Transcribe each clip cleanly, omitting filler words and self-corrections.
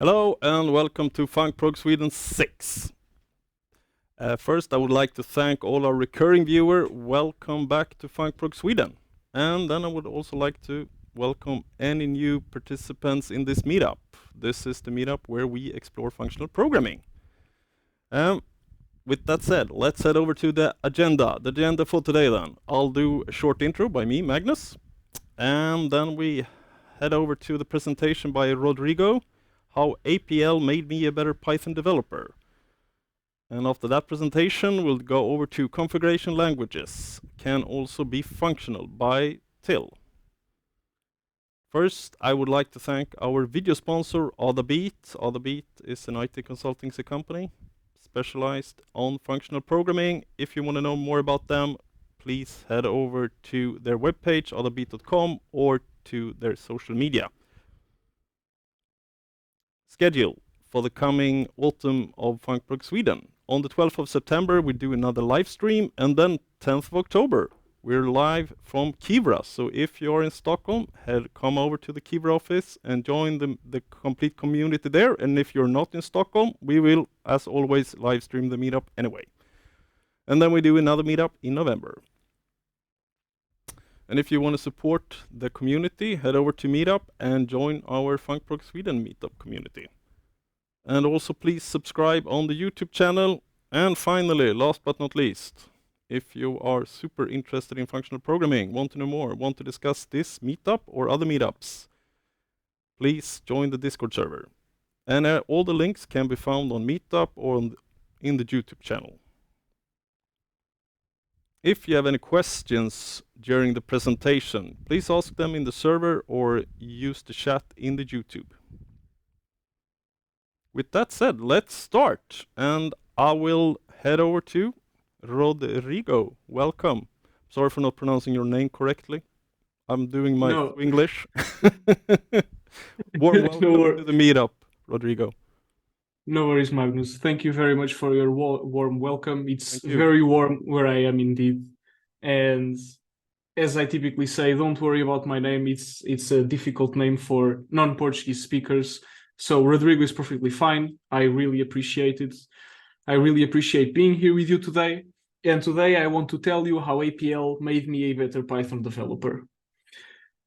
Hello and welcome to Func Prog Sweden 6. First, I would like to thank all our recurring viewer. Welcome back to Func Prog Sweden. And then I would also like to welcome any new participants in this meetup. This is the meetup where we explore functional programming. With that said, let's head over to the agenda. The agenda for today then. I'll do a short intro by me, Magnus. And then we head over to the presentation by Rodrigo, how APL made me a better Python developer. And after that presentation, we'll go over to configuration languages, can also be functional, by Till. First, I would like to thank our video sponsor, Adabeat. Adabeat is an IT consultancy company specialized on functional programming. If you want to know more about them, please head over to their webpage, adabeat.com, or to their social media. Schedule for the coming autumn of Func Prog Sweden. On the 12th of September, we do another live stream, and then 10th of October, we're live from Kivra. So if you're in Stockholm, come over to the Kivra office and join the complete community there. And if you're not in Stockholm, we will, as always, live stream the meetup anyway. And then we do another meetup in November. And if you want to support the community, head over to Meetup and join our Func Prog Sweden Meetup community. And also please subscribe on the YouTube channel. And finally, last but not least, if you are super interested in functional programming, want to know more, want to discuss this meetup or other meetups, please join the Discord server. And all the links can be found on Meetup or in the YouTube channel. If you have any questions during the presentation, please ask them in the server or use the chat in the YouTube. With that said, let's start. And I will head over to Rodrigo. Welcome. Sorry for not pronouncing your name correctly. I'm doing my English. Warm welcome to the meetup, Rodrigo. No worries, Magnus. Thank you very much for your warm welcome. It's very warm where I am indeed. And as I typically say, don't worry about my name. It's a difficult name for non-Portuguese speakers. So Rodrigo is perfectly fine. I really appreciate it. I really appreciate being here with you today. And today I want to tell you how APL made me a better Python developer.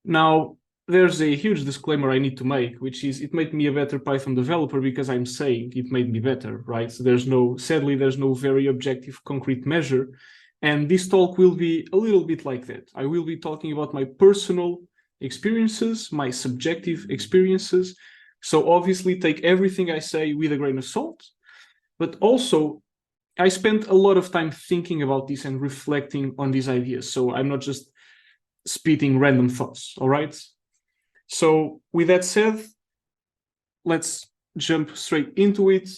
Now, there's a huge disclaimer I need to make, which is it made me a better Python developer because I'm saying it made me better, right? So sadly, there's no very objective, concrete measure. And this talk will be a little bit like that. I will be talking about my personal experiences, my subjective experiences. So obviously take everything I say with a grain of salt, but also I spent a lot of time thinking about this and reflecting on these ideas. So I'm not just spitting random thoughts, all right? So with that said, let's jump straight into it.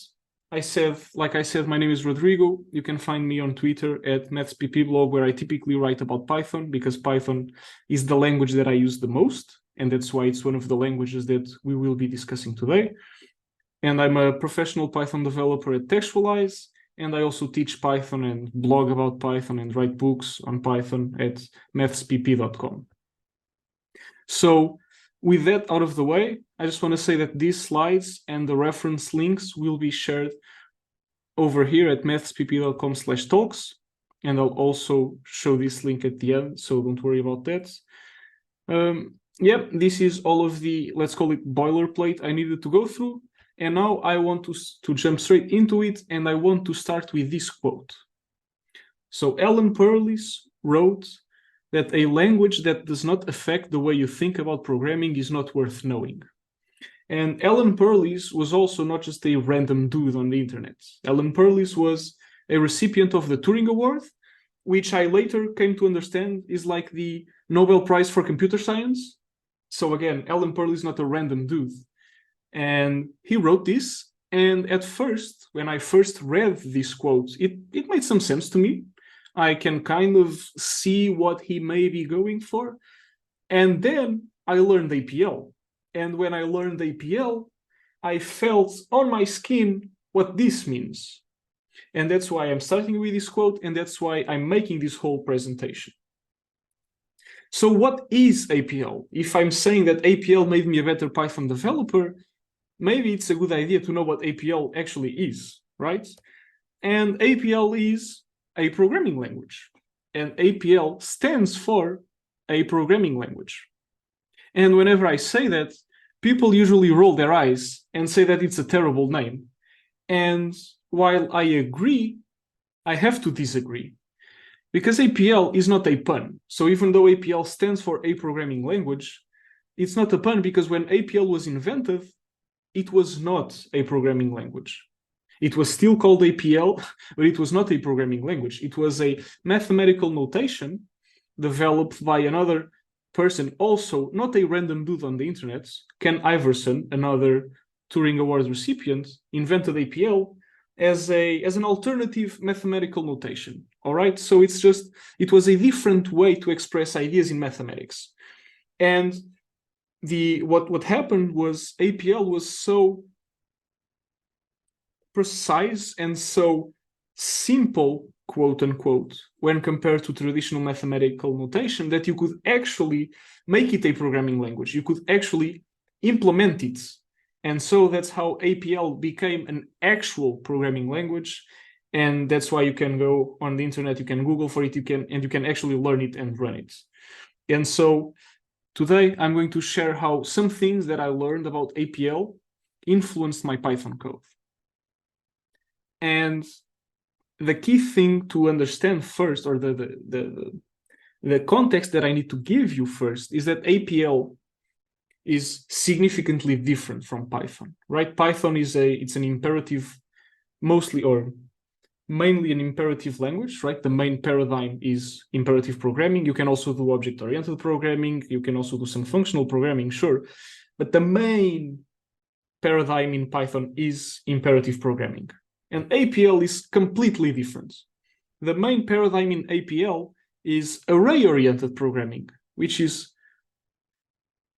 Like I said, my name is Rodrigo. You can find me on Twitter at mathsppblog, where I typically write about Python because Python is the language that I use the most. And that's why it's one of the languages that we will be discussing today. And I'm a professional Python developer at Textualize. And I also teach Python and blog about Python and write books on Python at mathspp.com. So with that out of the way, I just want to say that these slides and the reference links will be shared over here at mathspp.com/talks. And I'll also show this link at the end, so don't worry about that. This is all of the, let's call it boilerplate I needed to go through. And now I want to jump straight into it, and I want to start with this quote. So Alan Perlis wrote that a language that does not affect the way you think about programming is not worth knowing. And Alan Perlis was also not just a random dude on the internet. Alan Perlis was a recipient of the Turing Award, which I later came to understand is like the Nobel Prize for Computer Science. So again, Alan Perlis is not a random dude. And he wrote this, and at first, when I first read this quote, it made some sense to me. I can kind of see what he may be going for. And then I learned APL. And when I learned APL, I felt on my skin what this means. And that's why I'm starting with this quote, and that's why I'm making this whole presentation. So what is APL? If I'm saying that APL made me a better Python developer, maybe it's a good idea to know what APL actually is, right? And APL is a programming language, and APL stands for a programming language. And whenever I say that, people usually roll their eyes and say that it's a terrible name. And while I agree, I have to disagree. Because APL is not a pun. So even though APL stands for a programming language, it's not a pun because when APL was invented, it was not a programming language. It was still called APL, but it was not a programming language. It was a mathematical notation developed by another person, also not a random dude on the internet. Ken Iverson, another Turing Award recipient, invented APL as an alternative mathematical notation. All right, so it was a different way to express ideas in mathematics. And what happened was APL was so precise and so simple, quote unquote, when compared to traditional mathematical notation, that you could actually make it a programming language. You could actually implement it. And so that's how APL became an actual programming language. And that's why you can go on the internet, you can Google for it, you can actually learn it and run it. And so today I'm going to share how some things that I learned about APL influenced my Python code. And the key thing to understand first, or the context that I need to give you first, is that APL is significantly different from Python, right? Python it's an imperative, mostly or mainly an imperative language, right? The main paradigm is imperative programming. You can also do object-oriented programming. You can also do some functional programming, sure. But the main paradigm in Python is imperative programming. And APL is completely different. The main paradigm in APL is array-oriented programming, which is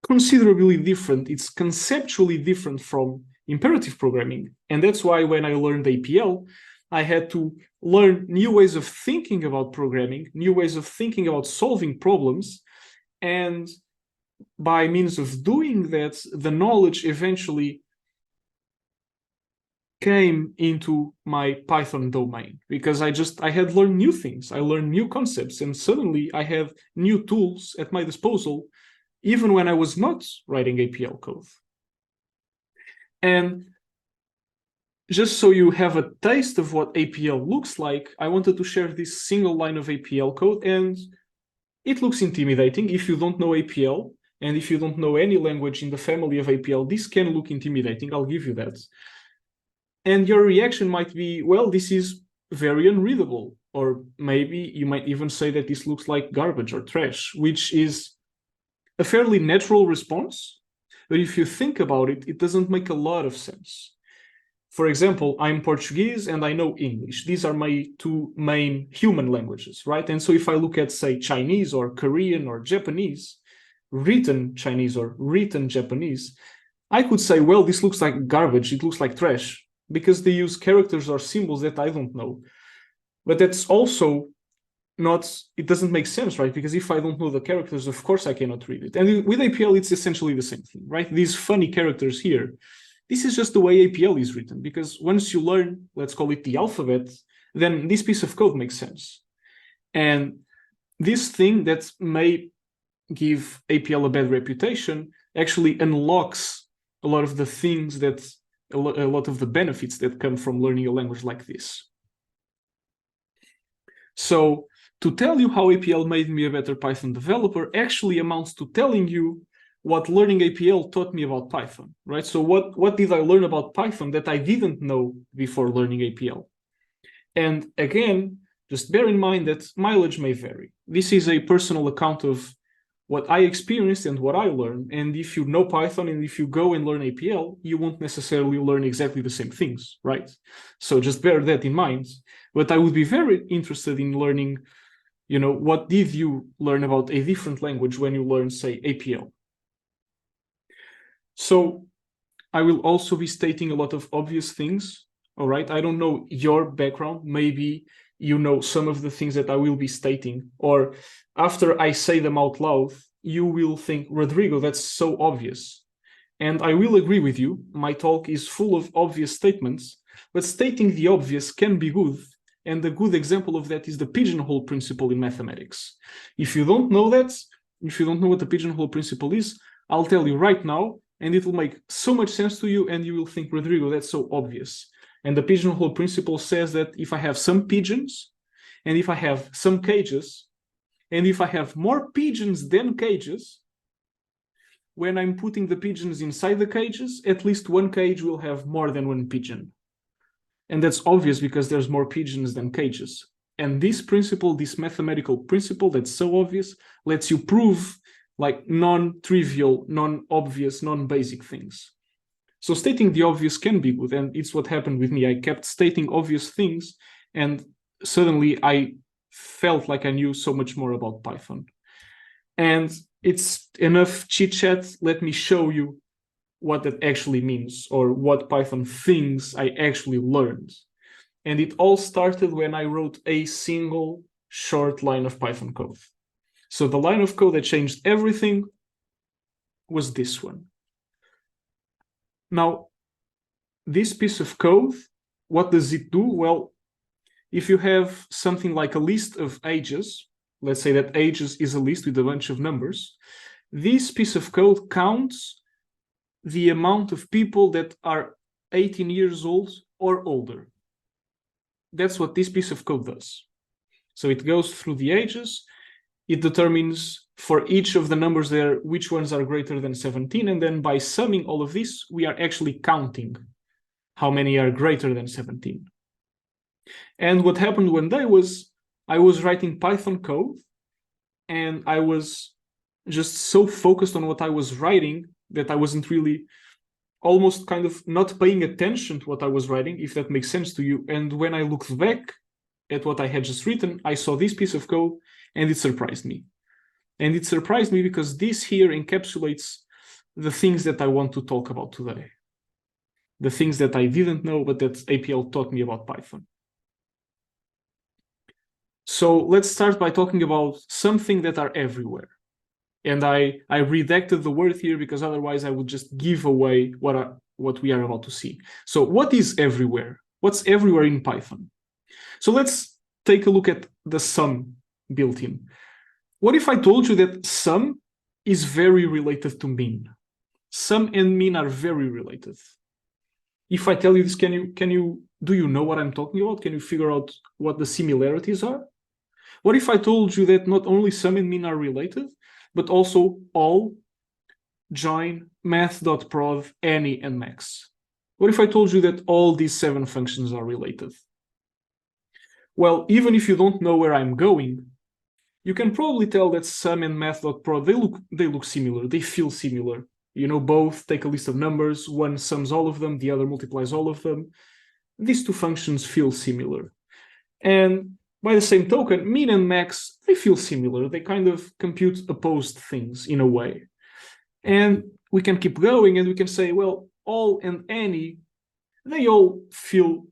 considerably different. It's conceptually different from imperative programming. And that's why when I learned APL, I had to learn new ways of thinking about programming, new ways of thinking about solving problems. And by means of doing that, the knowledge eventually came into my Python domain, because I had learned new things. I learned new concepts, and suddenly I have new tools at my disposal, even when I was not writing APL code. And just so you have a taste of what APL looks like, I wanted to share this single line of APL code, and it looks intimidating. If you don't know APL, and if you don't know any language in the family of APL, this can look intimidating, I'll give you that. And your reaction might be, well, this is very unreadable. Or maybe you might even say that this looks like garbage or trash, which is a fairly natural response. But if you think about it, it doesn't make a lot of sense. For example, I'm Portuguese and I know English. These are my two main human languages, right? And so if I look at, say, Chinese or Korean or Japanese, written Chinese or written Japanese, I could say, well, this looks like garbage, it looks like trash, because they use characters or symbols that I don't know. But that's also it doesn't make sense, right? Because if I don't know the characters, of course I cannot read it. And with APL, it's essentially the same thing, right? These funny characters here, this is just the way APL is written, because once you learn, let's call it the alphabet, then this piece of code makes sense. And this thing that may give APL a bad reputation actually unlocks a lot of the things a lot of the benefits that come from learning a language like this. So to tell you how APL made me a better Python developer actually amounts to telling you what learning APL taught me about Python, right? So what did I learn about Python that I didn't know before learning APL? And again, just bear in mind that mileage may vary. This is a personal account of what I experienced and what I learned. And if you know Python and if you go and learn APL, you won't necessarily learn exactly the same things, right? So just bear that in mind. But I would be very interested in learning, what did you learn about a different language when you learn, say, APL? So I will also be stating a lot of obvious things, all right? I don't know your background. Maybe you know some of the things that I will be stating, or after I say them out loud, you will think, Rodrigo, that's so obvious. And I will agree with you, my talk is full of obvious statements, but stating the obvious can be good. And a good example of that is the pigeonhole principle in mathematics. If you don't know that, if you don't know what the pigeonhole principle is, I'll tell you right now, and it will make so much sense to you, and you will think, Rodrigo, that's so obvious. And the pigeonhole principle says that if I have some pigeons, and if I have some cages, and if I have more pigeons than cages, when I'm putting the pigeons inside the cages, at least one cage will have more than one pigeon. And that's obvious because there's more pigeons than cages. And this principle, this mathematical principle that's so obvious, lets you prove like non-trivial, non-obvious, non-basic things. So stating the obvious can be good, and it's what happened with me. I kept stating obvious things, and suddenly I felt like I knew so much more about Python. And it's enough chit-chat. Let me show you what that actually means, or what Python thinks I actually learned. And it all started when I wrote a single short line of Python code. So the line of code that changed everything was this one. Now, this piece of code, what does it do? Well, if you have something like a list of ages, let's say that ages is a list with a bunch of numbers, this piece of code counts the amount of people that are 18 years old or older. That's what this piece of code does. So it goes through the ages, it determines for each of the numbers there which ones are greater than 17, and then by summing all of this, we are actually counting how many are greater than 17. And what happened one day was I was writing Python code, and I was just so focused on what I was writing that I wasn't really, almost kind of not paying attention to what I was writing, if that makes sense to you. And when I looked back at what I had just written, I saw this piece of code, and it surprised me. And it surprised me because this here encapsulates the things that I want to talk about today. The things that I didn't know, but that APL taught me about Python. So let's start by talking about something that are everywhere. And I redacted the word here because otherwise I would just give away what we are about to see. So what is everywhere? What's everywhere in Python? So let's take a look at the sum built in. What if I told you that sum is very related to mean? Sum and mean are very related. If I tell you this, do you know what I'm talking about? Can you figure out what the similarities are? What if I told you that not only sum and mean are related, but also all, join, math.prod, any, and max? What if I told you that all these 7 functions are related? Well, even if you don't know where I'm going, you can probably tell that sum and math.prod, they look similar, they feel similar. You know, both take a list of numbers, one sums all of them, the other multiplies all of them. These 2 functions feel similar. And by the same token, mean and max, they feel similar. They kind of compute opposed things in a way. And we can keep going and we can say, well, all and any, they all feel,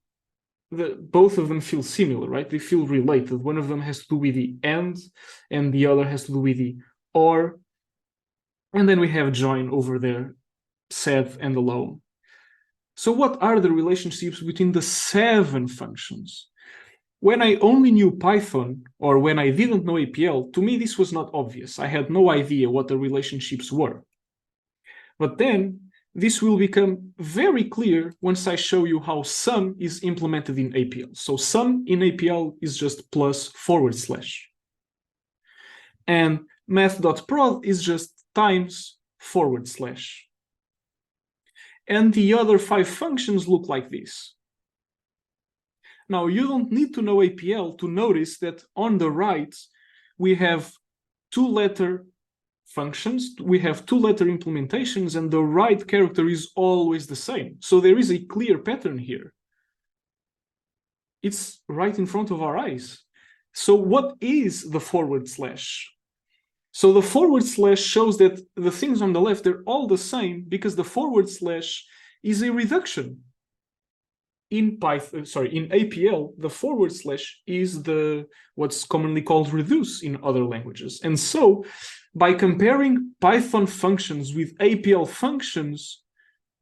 both of them feel similar, right? They feel related. One of them has to do with the and the other has to do with the or. And then we have join over there, set and alone. So what are the relationships between the 7 functions? When I only knew Python, or when I didn't know APL, to me this was not obvious. I had no idea what the relationships were. But then this will become very clear once I show you how sum is implemented in APL. So sum in APL is just plus /. And math.prod is just times /. And the other 5 functions look like this. Now, you don't need to know APL to notice that on the right, we have 2-letter functions, we have 2-letter implementations, and the right character is always the same. So there is a clear pattern here. It's right in front of our eyes. So what is the /? So the / shows that the things on the left, they're all the same because the / is a reduction. in Python, in APL, the forward slash is what's commonly called reduce in other languages. And so by comparing Python functions with APL functions,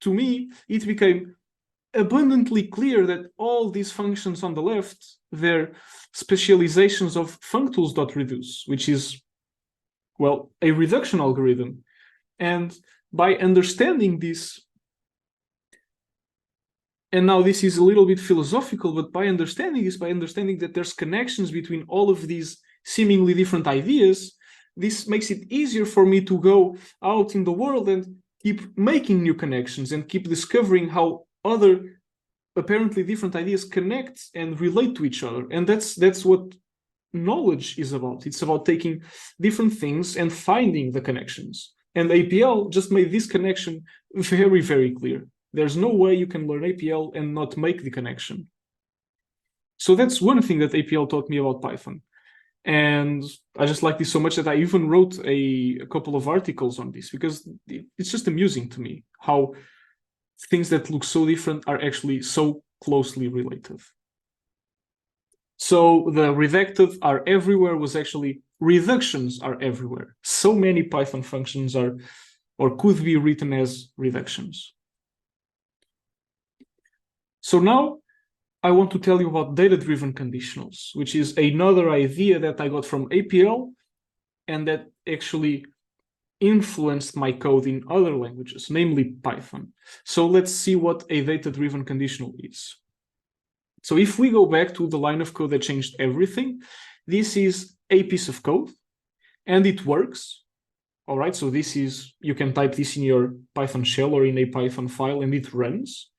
to me, it became abundantly clear that all these functions on the left, they're specializations of functools.reduce, which is, well, a reduction algorithm. And by understanding this, and now this is a little bit philosophical, but by understanding this, by understanding that there's connections between all of these seemingly different ideas, this makes it easier for me to go out in the world and keep making new connections and keep discovering how other apparently different ideas connect and relate to each other. And that's what knowledge is about. It's about taking different things and finding the connections. And APL just made this connection very, very clear. There's no way you can learn APL and not make the connection. So that's one thing that APL taught me about Python. And I just like this so much that I even wrote a couple of articles on this, because it's just amusing to me how things that look so different are actually so closely related. So the redacted are everywhere was actually reductions are everywhere. So many Python functions are or could be written as reductions. So now I want to tell you about data-driven conditionals, which is another idea that I got from APL and that actually influenced my code in other languages, namely Python. So let's see what a data-driven conditional is. So if we go back to the line of code that changed everything, this is a piece of code and it works. All right, so this is, you can type this in your Python shell or in a Python file and it runs.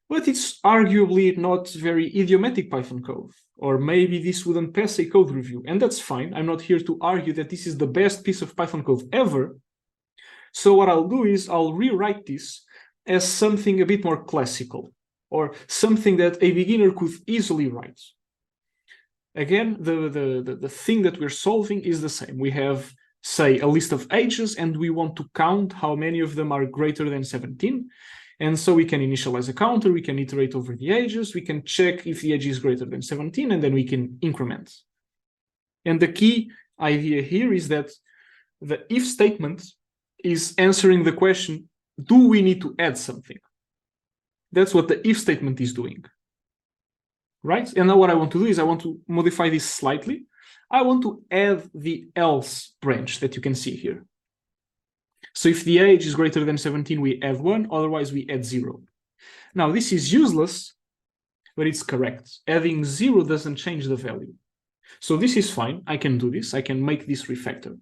But it's arguably not very idiomatic Python code, or maybe this wouldn't pass a code review, and that's fine. I'm not here to argue that this is the best piece of Python code ever. So what I'll do is I'll rewrite this as something a bit more classical, or something that a beginner could easily write. Again, the thing that we're solving is the same. We have, say, a list of ages, and we want to count how many of them are greater than 17. And so we can initialize a counter, we can iterate over the ages, we can check if the age is greater than 17, and then we can increment. And the key idea here is that the if statement is answering the question, do we need to add something? That's what the if statement is doing. Right? And now what I want to do is I want to modify this slightly. I want to add the else branch that you can see here. So if the age is greater than 17, we add 1, otherwise we add 0. Now this is useless, but it's correct. Adding 0 doesn't change the value. So this is fine, I can do this, I can make this refactor.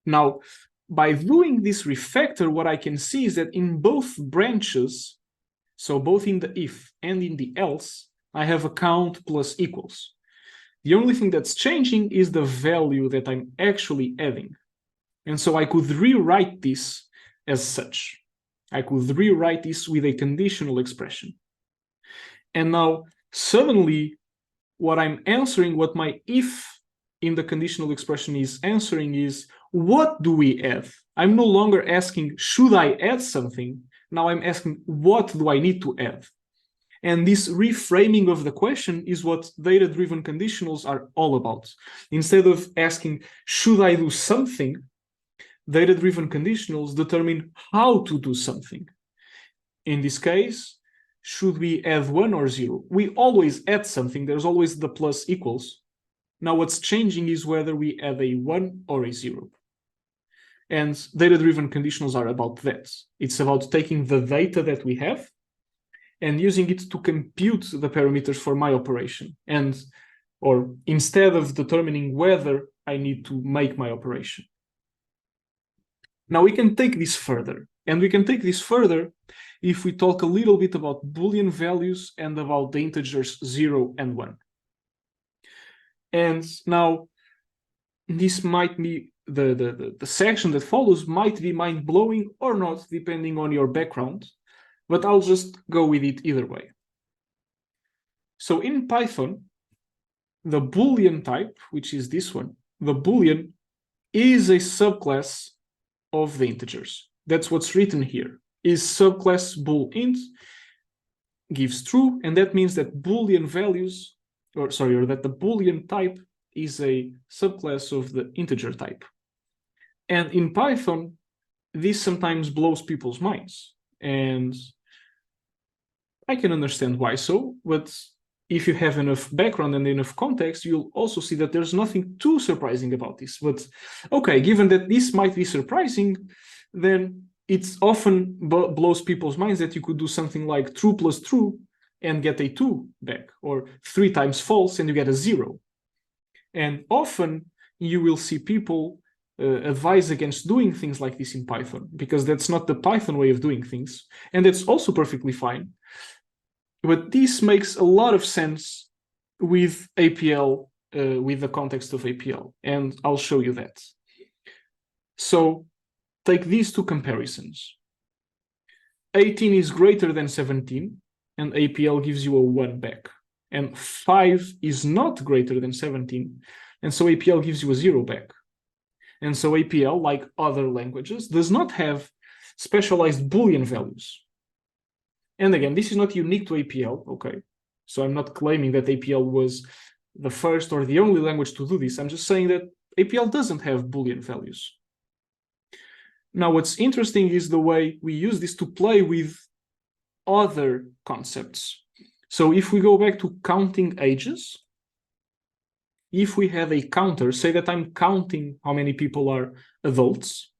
Now, by doing this refactor, what I can see is that in both branches, so both in the if and in the else, I have a count plus equals. The only thing that's changing is the value that I'm actually adding. And so I could rewrite this as such. I could rewrite this with a conditional expression. And now suddenly what I'm answering, what my if in the conditional expression is answering is, what do we add? I'm no longer asking, should I add something? Now I'm asking, what do I need to add? And this reframing of the question is what data-driven conditionals are all about. Instead of asking, should I do something? Data-driven conditionals determine how to do something. In this case, should we add 1 or 0? We always add something. There's always the plus equals. Now what's changing is whether we add a 1 or a 0. And data-driven conditionals are about that. It's about taking the data that we have and using it to compute the parameters for my operation. Or instead of determining whether I need to make my operation. Now we can take this further, and we can take this further if we talk a little bit about Boolean values and about the integers 0 and 1. And now this might be, the section that follows might be mind-blowing or not, depending on your background, but I'll just go with it either way. So in Python, the Boolean type, which is this one, the Boolean is a subclass of the integers. That's what's written here, is subclass bool int, gives true, and that means that Boolean values, or that the Boolean type is a subclass of the integer type. And in Python, this sometimes blows people's minds, and I can understand why so, but if you have enough background and enough context, you'll also see that there's nothing too surprising about this. But okay, given that this might be surprising, then it often blows people's minds that you could do something like true plus true and get a 2 back, or 3 times false and you get a 0. And often you will see people advise against doing things like this in Python, because that's not the Python way of doing things. And that's also perfectly fine. But this makes a lot of sense with APL, with the context of APL, and I'll show you that. So take these two comparisons. 18 is greater than 17, and APL gives you a 1 back. And 5 is not greater than 17, and so APL gives you a 0 back. And so APL, like other languages, does not have specialized Boolean values. And again, this is not unique to APL, okay? So I'm not claiming that APL was the first or the only language to do this. I'm just saying that APL doesn't have Boolean values. Now, what's interesting is the way we use this to play with other concepts. So if we go back to counting ages, if we have a counter, say that I'm counting how many people are adults.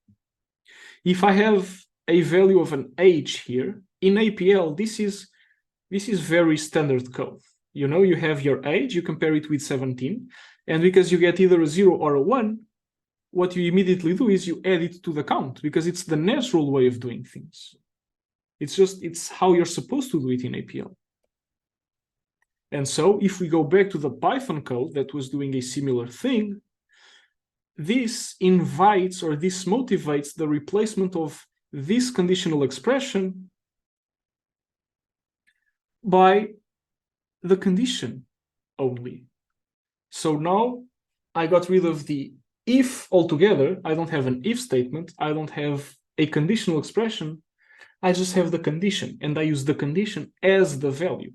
If I have a value of an age here, in APL, this is very standard code. You know, you have your age, you compare it with 17, and because you get either a 0 or a 1, what you immediately do is you add it to the count, because it's the natural way of doing things. It's how you're supposed to do it in APL. And so if we go back to the Python code that was doing a similar thing, this invites, or this motivates, the replacement of this conditional expression by the condition only. So now I got rid of the if altogether. I don't have an if statement. I don't have a conditional expression. I just have the condition, and I use the condition as the value.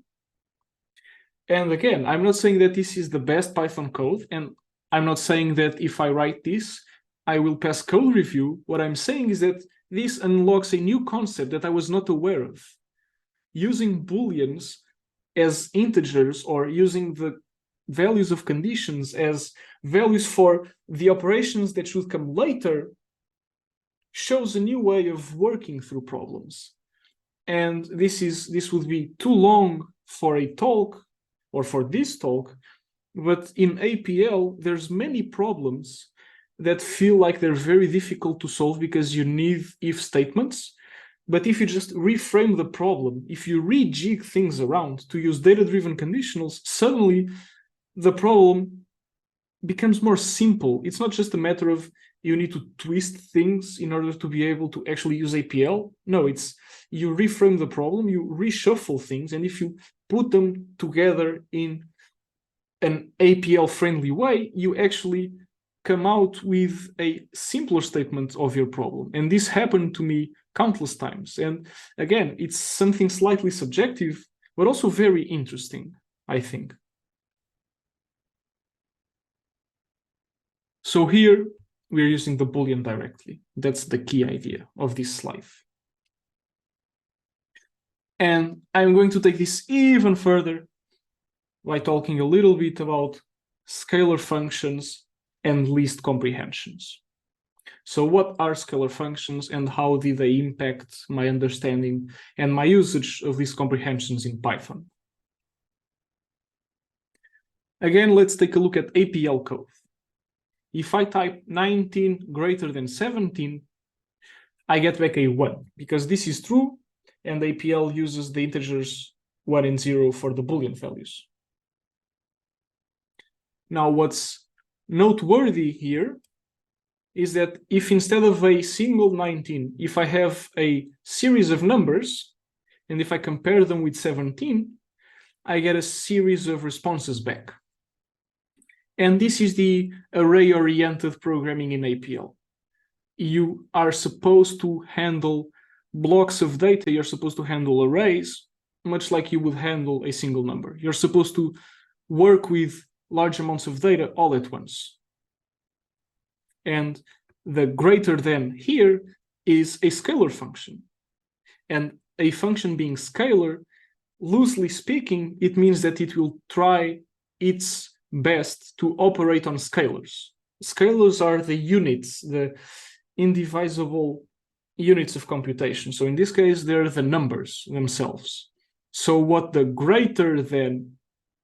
And again, I'm not saying that this is the best Python code, and I'm not saying that if I write this, I will pass code review. What I'm saying is that this unlocks a new concept that I was not aware of. Using Booleans as integers, or using the values of conditions as values for the operations that should come later, shows a new way of working through problems. And this would be too long for a talk, or for this talk, but in APL, there's many problems that feel like they're very difficult to solve because you need if statements. But if you just reframe the problem, if you rejig things around to use data-driven conditionals, suddenly the problem becomes more simple. It's not just a matter of you need to twist things in order to be able to actually use APL. No, it's you reframe the problem, you reshuffle things, and if you put them together in an APL-friendly way, you actually come out with a simpler statement of your problem. And this happened to me countless times. And again, it's something slightly subjective, but also very interesting, I think. So here, we're using the Boolean directly. That's the key idea of this slide. And I'm going to take this even further by talking a little bit about scalar functions and list comprehensions. So what are scalar functions, and how did they impact my understanding and my usage of these comprehensions in Python? Again, let's take a look at APL code. If I type 19 greater than 17, I get back a 1, because this is true, and APL uses the integers 1 and 0 for the Boolean values. Now, what's noteworthy here is that if instead of a single 19, if I have a series of numbers, and if I compare them with 17, I get a series of responses back. And this is the array-oriented programming in APL. You are supposed to handle blocks of data, you're supposed to handle arrays, much like you would handle a single number. You're supposed to work with large amounts of data all at once. And the greater than here is a scalar function. And a function being scalar, loosely speaking, it means that it will try its best to operate on scalars. Scalars are the units, the indivisible units of computation. So in this case, they're the numbers themselves. So what the greater than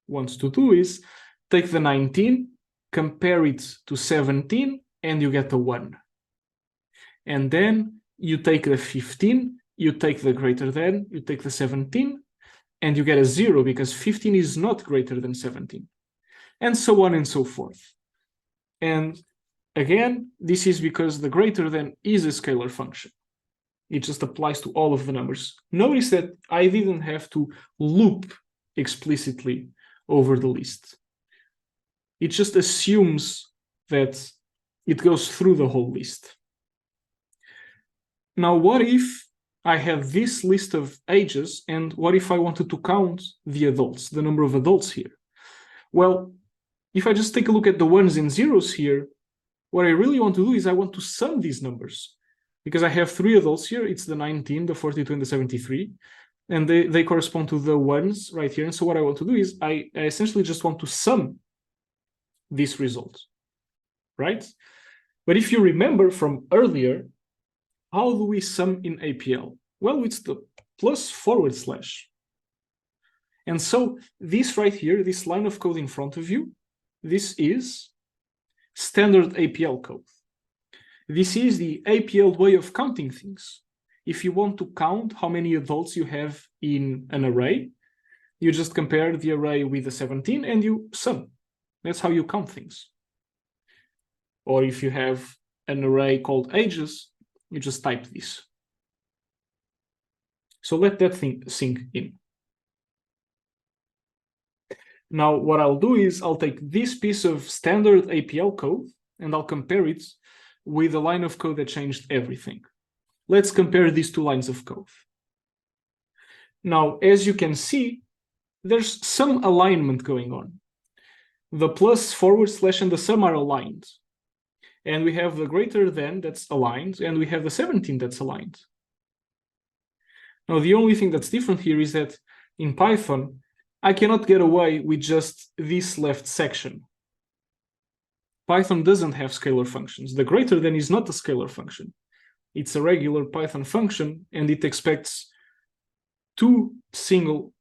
wants to do is take the 19, compare it to 17, and you get a 1. And then you take the 15, you take the greater than, you take the 17, and you get a 0 because 15 is not greater than 17. And so on and so forth. And again, this is because the greater than is a scalar function. It just applies to all of the numbers. Notice that I didn't have to loop explicitly over the list. It just assumes that it goes through the whole list. Now, what if I have this list of ages, and what if I wanted to count the adults, the number of adults here? Well, if I just take a look at the ones and zeros here, what I really want to do is I want to sum these numbers, because I have 3 adults here. It's the 19, the 42, and the 73, and they correspond to the ones right here. And so what I want to do is I essentially just want to sum this result, right? But if you remember from earlier, how do we sum in APL? Well, it's the +/. And so this right here, this line of code in front of you, this is standard APL code. This is the APL way of counting things. If you want to count how many adults you have in an array, you just compare the array with the 17 and you sum. That's how you count things. Or if you have an array called ages, you just type this. So let that thing sink in. Now, what I'll do is I'll take this piece of standard APL code and I'll compare it with a line of code that changed everything. Let's compare these 2 lines of code. Now, as you can see, there's some alignment going on. The +// and the sum are aligned. And we have the greater than that's aligned, and we have the 17 that's aligned. Now, the only thing that's different here is that in Python, I cannot get away with just this left section. Python doesn't have scalar functions. The greater than is not a scalar function. It's a regular Python function, and it expects 2 single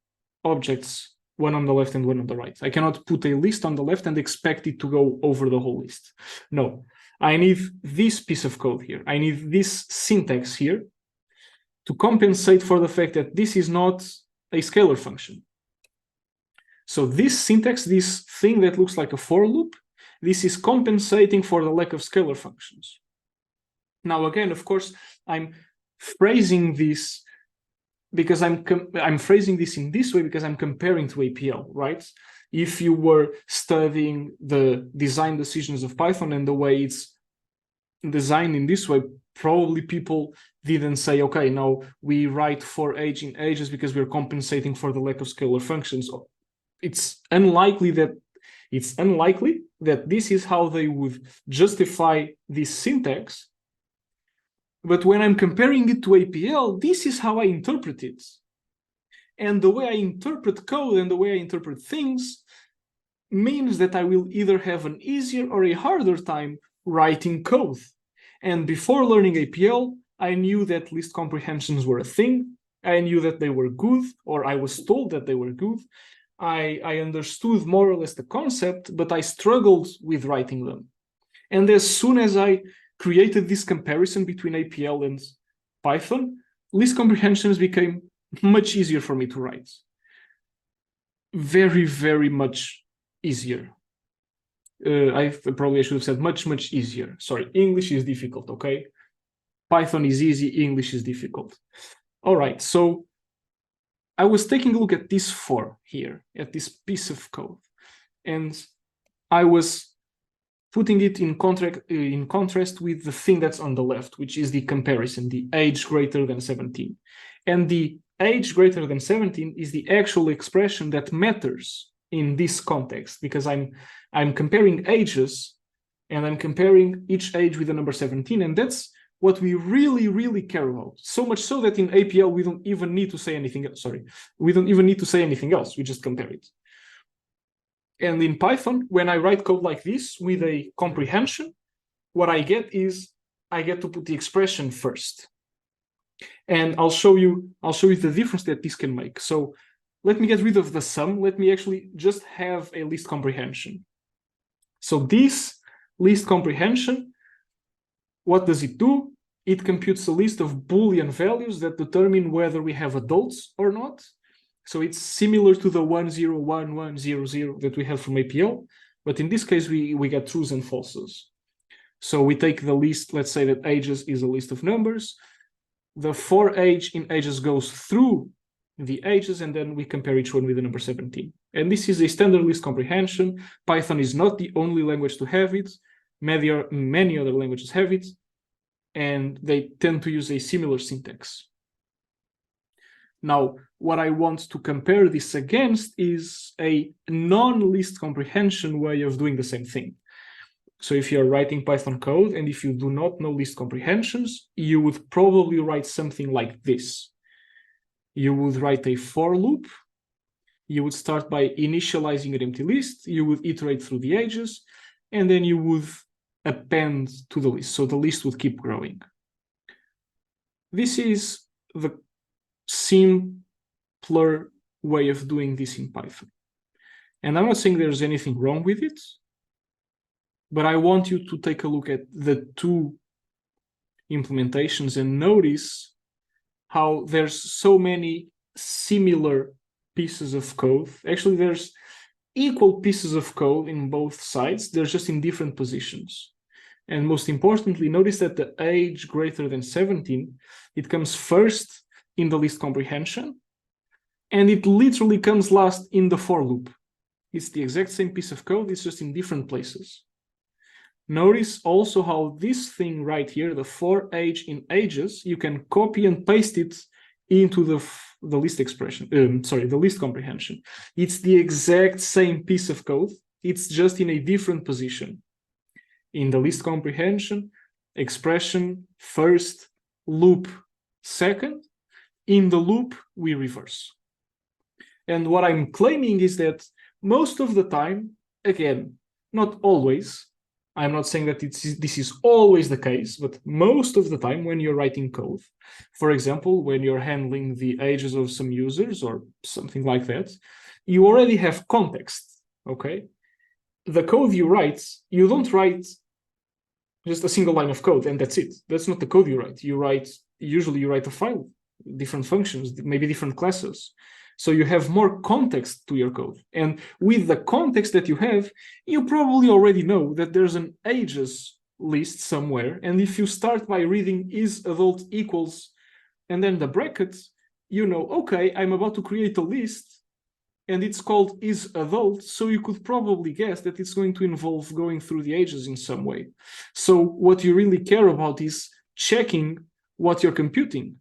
objects, one on the left and one on the right. I cannot put a list on the left and expect it to go over the whole list. No. I need this piece of code here. I need this syntax here to compensate for the fact that this is not a scalar function. So this syntax, this thing that looks like a for loop, this is compensating for the lack of scalar functions. Now, again, of course, I'm phrasing this because I'm phrasing this in this way because I'm comparing to APL, right? If you were studying the design decisions of Python and the way it's designed in this way, probably people didn't say, okay, now we write for age in ages because we're compensating for the lack of scalar functions. It's unlikely that this is how they would justify this syntax. But when I'm comparing it to APL, this is how I interpret it. And the way I interpret code and the way I interpret things means that I will either have an easier or a harder time writing code. And before learning APL, I knew that list comprehensions were a thing. I knew that they were good, or I was told that they were good. I understood more or less the concept, but I struggled with writing them. And as soon as I created this comparison between APL and Python, list comprehensions became much easier for me to write. Very, very much easier. I should have said much, much easier. Sorry, English is difficult, okay? Python is easy, English is difficult. All right, so I was taking a look at this for here, at this piece of code, and I was putting it in contrast with the thing that's on the left, which is the comparison, the age greater than 17. And the age greater than 17 is the actual expression that matters in this context, because I'm comparing ages, and I'm comparing each age with the number 17, and that's what we really, really care about. So much so that in APL, we don't even need to say anything else. Sorry, we don't even need to say anything else. We just compare it. And in Python, when I write code like this with a comprehension, what I get is I get to put the expression first. And I'll show you the difference that this can make. So let me get rid of the sum. Let me actually just have a list comprehension. So this list comprehension, what does it do? It computes a list of Boolean values that determine whether we have adults or not. So it's similar to the 101100 that we have from APL, but in this case, we get trues and falses. So we take the list, let's say that ages is a list of numbers. The for age in ages goes through the ages, and then we compare each one with the number 17. And this is a standard list comprehension. Python is not the only language to have it. Many other languages have it, and they tend to use a similar syntax. Now, what I want to compare this against is a non-list comprehension way of doing the same thing. So if you're writing Python code, and if you do not know list comprehensions, you would probably write something like this. You would write a for loop. You would start by initializing an empty list. You would iterate through the ages, and then you would append to the list. So the list would keep growing. This is the simpler way of doing this in Python. And I'm not saying there's anything wrong with it, but I want you to take a look at the two implementations and notice how there's so many similar pieces of code. Actually, there's equal pieces of code in both sides. They're just in different positions. And most importantly, notice that the age greater than 17, it comes first in the list comprehension, and it literally comes last in the for loop. It's the exact same piece of code, it's just in different places. Notice also how this thing right here, the for age in ages, you can copy and paste it into the list expression, the list comprehension. It's the exact same piece of code, it's just in a different position. In the list comprehension, expression first, loop second. In the loop, we reverse. And what I'm claiming is that most of the time, again, not always, I'm not saying that this is always the case, but most of the time when you're writing code, for example, when you're handling the ages of some users or something like that, you already have context, okay? The code you write, you don't write just a single line of code and that's it. That's not the code you write. Usually you write a file, different functions, maybe different classes. So you have more context to your code. And with the context that you have, you probably already know that there's an ages list somewhere. And if you start by reading is adult equals, and then the brackets, you know, okay, I'm about to create a list and it's called is adult. So you could probably guess that it's going to involve going through the ages in some way. So what you really care about is checking what you're computing,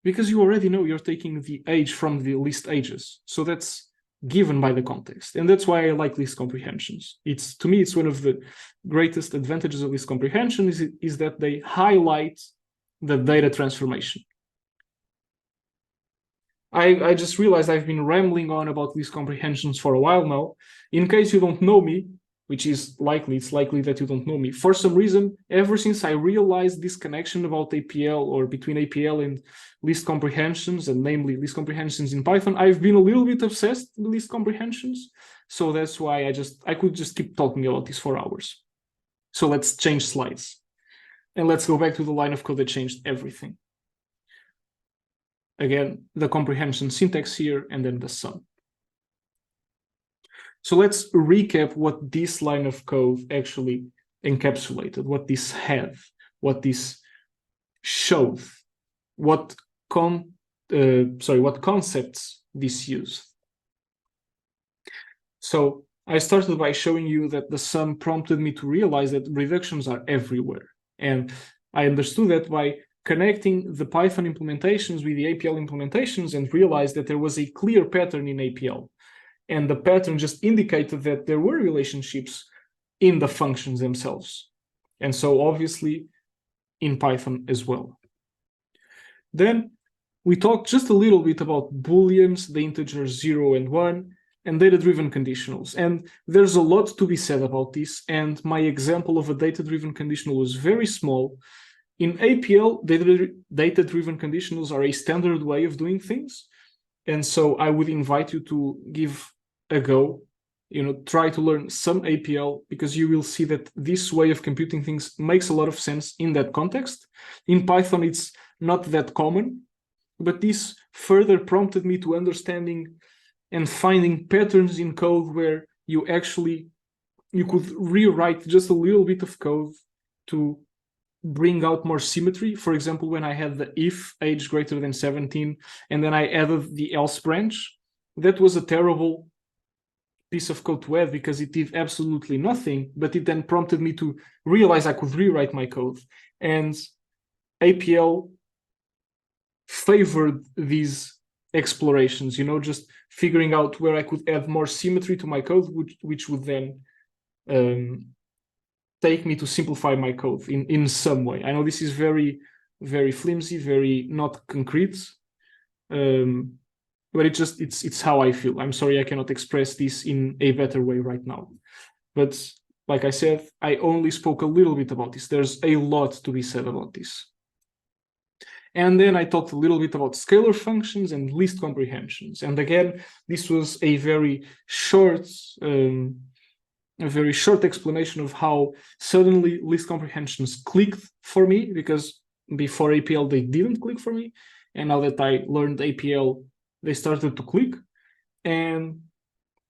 because you already know you're taking the age from the list ages. So that's given by the context. And that's why I like list comprehensions. To me, it's one of the greatest advantages of list comprehension is that they highlight the data transformation. I just realized I've been rambling on about list comprehensions for a while now. In case you don't know me, which is likely, it's likely that you don't know me. For some reason, ever since I realized this connection about APL or between APL and list comprehensions, and namely list comprehensions in Python, I've been a little bit obsessed with list comprehensions. So that's why I could just keep talking about this for hours. So let's change slides. And let's go back to the line of code that changed everything. Again, the comprehension syntax here, and then the sum. So let's recap what this line of code actually encapsulated, what this had, what this showed, what concepts this used. So I started by showing you that the sum prompted me to realize that reductions are everywhere. And I understood that by connecting the Python implementations with the APL implementations and realized that there was a clear pattern in APL. And the pattern just indicated that there were relationships in the functions themselves. And so obviously in Python as well. Then we talked just a little bit about Booleans, the integers 0 and 1, and data-driven conditionals. And there's a lot to be said about this. And my example of a data-driven conditional was very small. In APL, data-driven conditionals are a standard way of doing things. And so I would invite you to give a go, try to learn some APL, because you will see that this way of computing things makes a lot of sense in that context. In Python, it's not that common, but this further prompted me to understanding and finding patterns in code where you could rewrite just a little bit of code to bring out more symmetry. For example, when I had the if age greater than 17, and then I added the else branch, that was a terrible piece of code to add because it did absolutely nothing, but it then prompted me to realize I could rewrite my code. And APL favored these explorations, just figuring out where I could add more symmetry to my code, which would then take me to simplify my code in some way. I know this is very, very flimsy, very not concrete, but it's how I feel. I'm sorry I cannot express this in a better way right now. But like I said, I only spoke a little bit about this. There's a lot to be said about this. And then I talked a little bit about scalar functions and list comprehensions. And again, this was a very short explanation of how suddenly list comprehensions clicked for me, because before APL they didn't click for me, and now that I learned APL, they started to click. And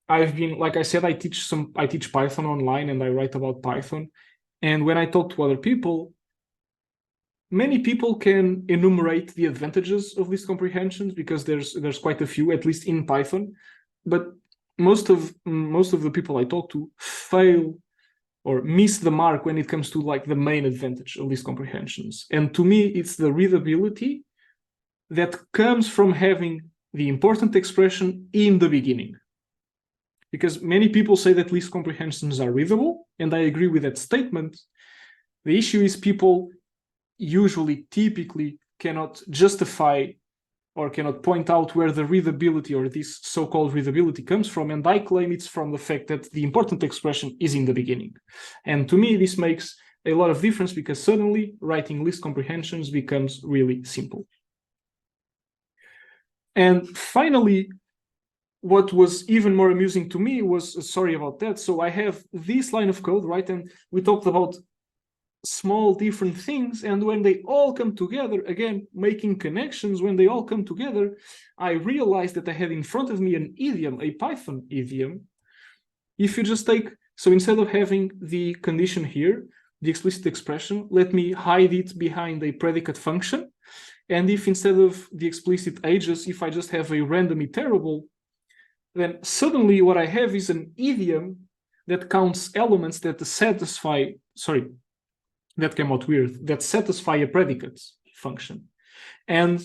I've been, like I said, I teach Python online and I write about Python. And when I talk to other people, many people can enumerate the advantages of list comprehensions because there's quite a few, at least in Python. But most of the people I talk to fail or miss the mark when it comes to like the main advantage of list comprehensions. And to me, it's the readability that comes from having the important expression in the beginning. Because many people say that list comprehensions are readable, and I agree with that statement. The issue is people typically cannot justify or cannot point out where the readability or this so-called readability comes from, and I claim it's from the fact that the important expression is in the beginning. And to me, this makes a lot of difference because suddenly writing list comprehensions becomes really simple. And finally, what was even more amusing to me was, sorry about that, so I have this line of code, right? And we talked about small different things, and when they all come together, again making connections, when they all come together, I realized that I had in front of me an idiom, a Python idiom. If you just take, so instead of having the condition here, the explicit expression, let me hide it behind a predicate function, and if instead of the explicit ages, if I just have a random iterable, then suddenly what I have is an idiom that counts elements that satisfy, that came out weird, that satisfy a predicate function. And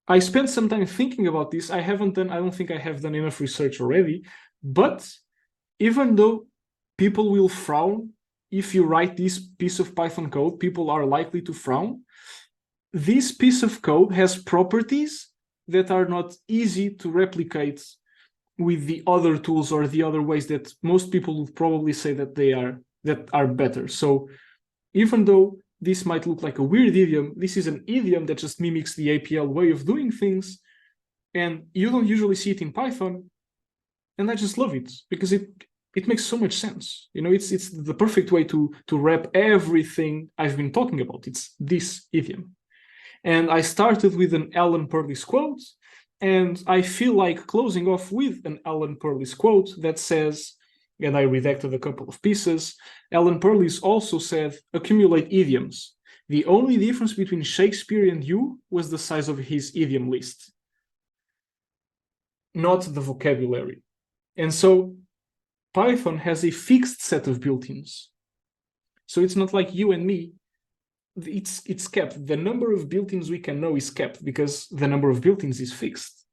I spent some time thinking about this. I don't think I have done enough research already, but even though people will frown if you write this piece of Python code, people are likely to frown. This piece of code has properties that are not easy to replicate with the other tools or the other ways that most people would probably say that are better. So even though this might look like a weird idiom, this is an idiom that just mimics the APL way of doing things, and you don't usually see it in Python, and I just love it because it makes so much sense. It's the perfect way to wrap everything I've been talking about. It's this idiom. And I started with an Alan Perlis quote, and I feel like closing off with an Alan Perlis quote that says, and I redacted a couple of pieces, Alan Perlis also said, accumulate idioms. The only difference between Shakespeare and you was the size of his idiom list, not the vocabulary. And so Python has a fixed set of built-ins. So it's not like you and me it's kept. The number of built-ins we can know is kept because the number of built-ins is fixed.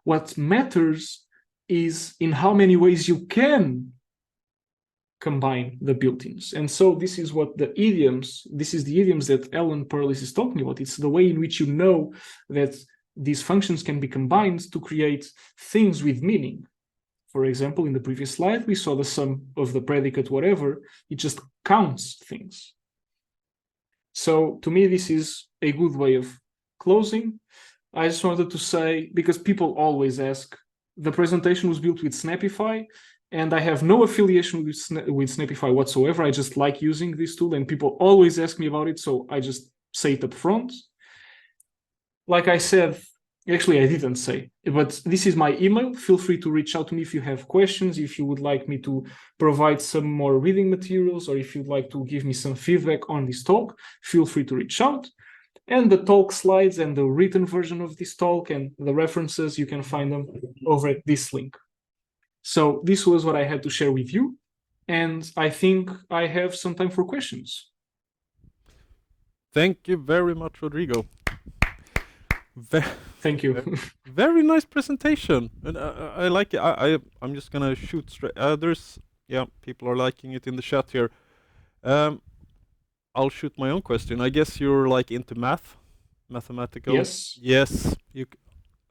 What matters is in how many ways you can combine the built-ins. And so this is the idioms that Alan Perlis is talking about. It's the way in which you know that these functions can be combined to create things with meaning. For example, in the previous slide, we saw the sum of the predicate whatever. It just counts things. So to me, this is a good way of closing. I just wanted to say, because people always ask, the presentation was built with Snapify, and I have no affiliation with Snapify whatsoever. I just like using this tool, and people always ask me about it, so I just say it up front. Like I said, actually I didn't say, but this is my email. Feel free to reach out to me if you have questions, if you would like me to provide some more reading materials, or if you'd like to give me some feedback on this talk, feel free to reach out. And the talk slides and the written version of this talk and the references, you can find them over at this link. So this was what I had to share with you. And I think I have some time for questions. Thank you very much, Rodrigo. Thank you. Very nice presentation. And I like it. I'm just going to shoot straight. People are liking it in the chat here. I'll shoot my own question. I guess you're like into mathematical. Yes. Yes.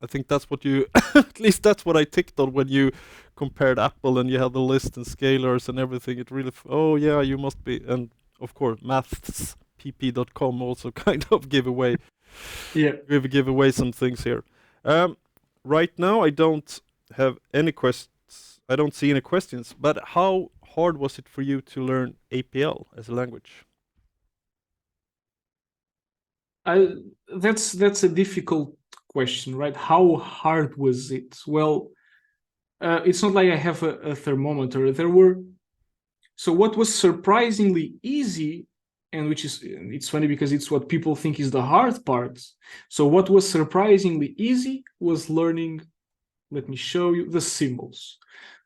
I think that's what you, at least that's what I ticked on when you compared Apple and you had the list and scalars and everything. It really, you must be, and of course, mathspp.com also kind of give away some things here. Right now, I don't have any questions. I don't see any questions, but how hard was it for you to learn APL as a language? That's a difficult question, right? How hard was it? Well, it's not like I have a thermometer. So what was surprisingly easy, and it's funny because it's what people think is the hard part. So what was surprisingly easy was learning, let me show you, the symbols.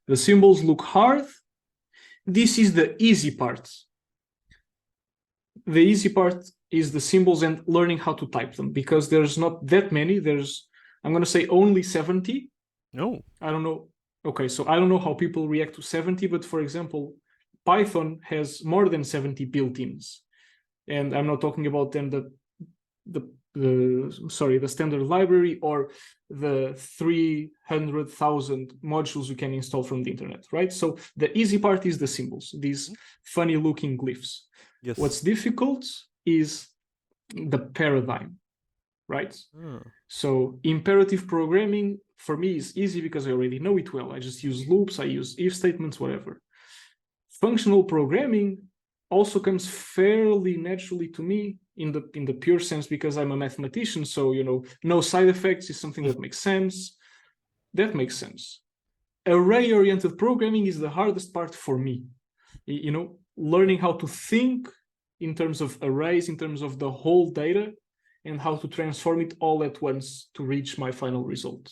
The symbols look hard. This is the easy part. The easy part is the symbols and learning how to type them, because there's not that many. I'm going to say only 70. No. I don't know. Okay, so I don't know how people react to 70, but for example, Python has more than 70 built-ins. And I'm not talking about then the standard library or the 300,000 modules you can install from the internet, right? So the easy part is the symbols, these funny looking glyphs. Yes. What's difficult is the paradigm, right? So imperative programming for me is easy because I already know it well. I just use loops, I use if statements, whatever. Functional programming also comes fairly naturally to me in the pure sense because I'm a mathematician. So, no side effects is something that makes sense. That makes sense. Array-oriented programming is the hardest part for me. Learning how to think in terms of arrays, in terms of the whole data, and how to transform it all at once to reach my final result.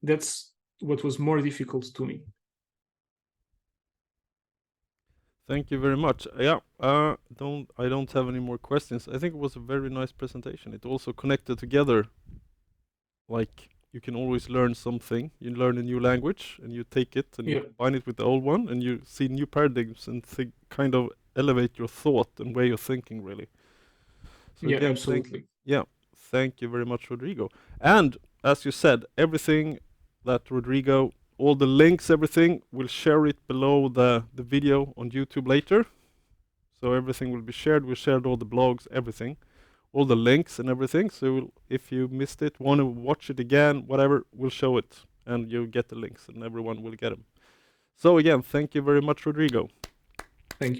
That's what was more difficult to me. Thank you very much. I don't have any more questions. I think it was a very nice presentation. It also connected together, like you can always learn something. You learn a new language and you take it and you combine it with the old one and you see new paradigms and kind of elevate your thought and way of thinking, really. So again, absolutely. Thank you very much, Rodrigo. And as you said, everything that Rodrigo, all the links, everything, we'll share it below the video on YouTube later. So everything will be shared. We shared all the blogs, everything, all the links and everything. So if you missed it, want to watch it again, whatever, we'll show it and you'll get the links and everyone will get them. So again, thank you very much, Rodrigo.